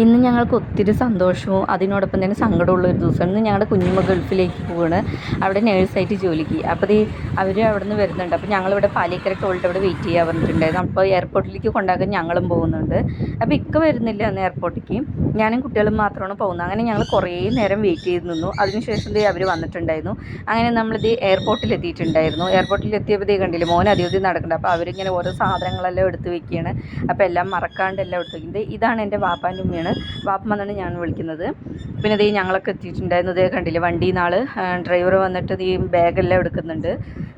ഇന്ന് ഞങ്ങൾക്ക് ഒത്തിരി സന്തോഷവും അതിനോടൊപ്പം തന്നെ സങ്കടമുള്ള ഒരു ദിവസമാണ്. ഇന്ന് ഞങ്ങളുടെ കുഞ്ഞുമ്മ ഗൾഫിലേക്ക് പോവുകയാണ്, അവിടെ നേഴ്സായിട്ട് ജോലിക്ക്. അപ്പോൾ അവർ അവിടെ നിന്ന് വരുന്നുണ്ട്. അപ്പോൾ ഞങ്ങളിവിടെ പാലിക്കര ടോളിൻ്റെ അവിടെ വെയിറ്റ് ചെയ്യാൻ പറഞ്ഞിട്ടുണ്ടായിരുന്നു. അപ്പോൾ എയർപോർട്ടിലേക്ക് കൊണ്ടാക്കാൻ ഞങ്ങളും പോകുന്നുണ്ട്. അപ്പോൾ ഇക്ക വരുന്നില്ല അന്ന് എയർപോർട്ടിലേക്ക്, ഞാനും കുട്ടികളും മാത്രമാണ് പോകുന്നത്. അങ്ങനെ ഞങ്ങൾ കുറേ നേരം വെയിറ്റ് ചെയ്ത് നിന്നു. അതിനുശേഷം അവർ വന്നിട്ടുണ്ടായിരുന്നു. അങ്ങനെ നമ്മളിത് എയർപോർട്ടിൽ എത്തിയിട്ടുണ്ടായിരുന്നു. എയർപോർട്ടിൽ എത്തിയപ്പോൾ കണ്ടില്ലേ, മോൻ അധികം നടക്കുന്നുണ്ട്. അപ്പോൾ അവരിങ്ങനെ ഓരോ സാധനങ്ങളെല്ലാം എടുത്ത് വെക്കുകയാണ്. അപ്പോൾ എല്ലാം മറക്കാണ്ട് എല്ലാം എടുത്ത് വയ്ക്കുന്നത്. ഇതാണ് എൻ്റെ വാപ്പാൻ്റെ ഉമ്മയാണ്, വാപ്പമ്മ എന്നാണ് ഞാൻ വിളിക്കുന്നത്. പിന്നെ ഞങ്ങളൊക്കെ എത്തിയിട്ടുണ്ടായിരുന്നു. കണ്ടില്ലേ, വണ്ടിയിൽ നിന്ന് ആൾ ഡ്രൈവർ വന്നിട്ട് ബാഗെല്ലാം എടുക്കുന്നുണ്ട്.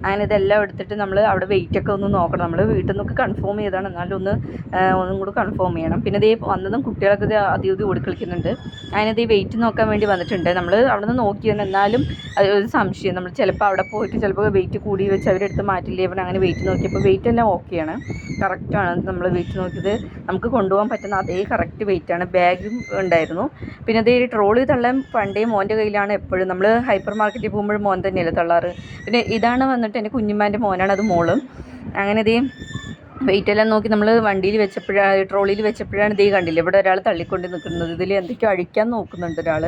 അങ്ങനെ ഇതെല്ലാം എടുത്തിട്ട് നമ്മൾ അവിടെ വെയിറ്റൊക്കെ ഒന്ന് നോക്കണം. നമ്മൾ വീട്ടിൽ നിന്നൊക്കെ കൺഫേം ചെയ്താണ്, എന്നാലും ഒന്നും കൂടി കൺഫേം ചെയ്യണം. പിന്നെ വന്നതും കുട്ടികളൊക്കെ അധികം ഓടിക്കളിക്കുന്നുണ്ട്. അങ്ങനെ വെയിറ്റ് നോക്കാൻ വേണ്ടി വന്നിട്ടുണ്ട്. നമ്മൾ അവിടെ നിന്ന് നോക്കിയാണ്, എന്നാലും ഒരു സംശയം, നമ്മൾ ചിലപ്പോൾ അവിടെ പോയിട്ട് ചിലപ്പോൾ വെയിറ്റ് കൂടി വെച്ച് അവരെടുത്ത് മാറ്റില്ലേ. ഇവിടെ അങ്ങനെ വെയിറ്റ് നോക്കിയപ്പോൾ വെയിറ്റ് എല്ലാം ഓക്കെയാണ്, കറക്റ്റാണ്. നമ്മൾ വെയിറ്റ് നോക്കിയത് നമുക്ക് കൊണ്ടുപോകാൻ പറ്റുന്ന അതേ കറക്റ്റ് വെയിറ്റാണ്. ബാഗും ഉണ്ടായിരുന്നു. പിന്നെ ട്രോളി തള്ളാൻ പണ്ടേ മോൻ്റെ കയ്യിലാണ് എപ്പോഴും. നമ്മൾ ഹൈപ്പർ മാർക്കറ്റിൽ പോകുമ്പോഴും മോൻ തന്നെയല്ലേ തള്ളാറ്. പിന്നെ ഇതാണ് വന്നിട്ട് എൻ്റെ കുഞ്ഞുമ്മാൻ്റെ മോനാണ്, അത് മോളും. അങ്ങനെ വെയിറ്റെല്ലാം നോക്കി നമ്മൾ വണ്ടിയിൽ വെച്ചപ്പോഴാണ്, ട്രോളിയിൽ വെച്ചപ്പോഴാണ് കണ്ടില്ല, ഇവിടെ ഒരാൾ തള്ളിക്കൊണ്ട് നിൽക്കുന്നത്. ഇതിൽ എന്തൊക്കെയോ അഴിക്കാൻ നോക്കുന്നുണ്ട് ഒരാൾ.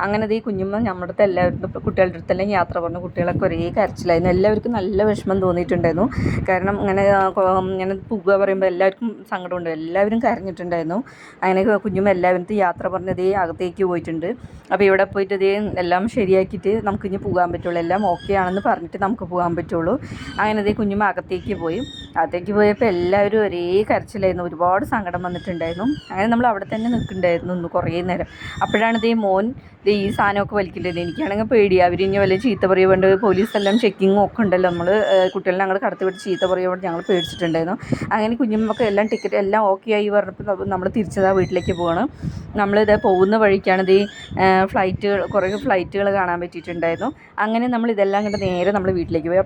അങ്ങനെ കുഞ്ഞുമ്മ നമ്മുടെ അടുത്ത് എല്ലാവരും കുട്ടികളുടെ അടുത്തെല്ലാം യാത്ര പറഞ്ഞു. കുട്ടികളൊക്കെ ഒരേ കരച്ചിലായിരുന്നു. എല്ലാവർക്കും നല്ല വിഷമം തോന്നിയിട്ടുണ്ടായിരുന്നു. കാരണം ഇങ്ങനെ പുക പറയുമ്പോൾ എല്ലാവർക്കും സങ്കടമുണ്ട്. എല്ലാവരും കരഞ്ഞിട്ടുണ്ടായിരുന്നു. അങ്ങനെ കുഞ്ഞുമ്മ എല്ലാവരും യാത്ര പറഞ്ഞ് അകത്തേക്ക് പോയിട്ടുണ്ട്. അപ്പോൾ ഇവിടെ പോയിട്ട് എല്ലാം ശരിയാക്കിയിട്ട് നമുക്കിനി പോകാൻ പറ്റുള്ളൂ, എല്ലാം ഓക്കെ ആണെന്ന് പറഞ്ഞിട്ട് നമുക്ക് പോകാൻ പറ്റുള്ളൂ. അങ്ങനെ കുഞ്ഞുമ്മ അകത്തേക്ക് പോയി. അകത്തേക്ക് പോയപ്പോൾ എല്ലാവരും ഒരേ കരച്ചിലായിരുന്നു. ഒരുപാട് സങ്കടം വന്നിട്ടുണ്ടായിരുന്നു. അങ്ങനെ നമ്മൾ അവിടെ തന്നെ നിൽക്കുന്നുണ്ടായിരുന്നു കുറേ നേരം. അപ്പോഴാണ് മോൻ ഈ സാധനമൊക്കെ വലിക്കില്ലായിരുന്നു. എനിക്കാണെങ്കിൽ പേടി, അവരിനി വല്ല ചീത്ത പറയുകൊണ്ട് പോലീസെല്ലാം ചെക്കിങ്ങും ഒക്കെ ഉണ്ടല്ലോ. നമ്മൾ കുട്ടികളെ ഞങ്ങൾ കടത്തിവിട്ട് ചീത്ത പറയുമ്പോൾ ഞങ്ങൾ പേടിച്ചിട്ടുണ്ടായിരുന്നു. അങ്ങനെ കുഞ്ഞുമ്മക്ക് എല്ലാം ടിക്കറ്റ് എല്ലാം ഓക്കെ ആയി പറഞ്ഞപ്പോൾ നമ്മൾ തിരിച്ചതാ വീട്ടിലേക്ക് പോകണം. പോകുന്ന വഴിക്കാണ് കുറേ ഫ്ലൈറ്റുകൾ കാണാൻ പറ്റിയിട്ടുണ്ടായിരുന്നു. അങ്ങനെ നമ്മൾ ഇതെല്ലാം കണ്ട് നേരെ നമ്മൾ വീട്ടിലേക്ക് പോയി.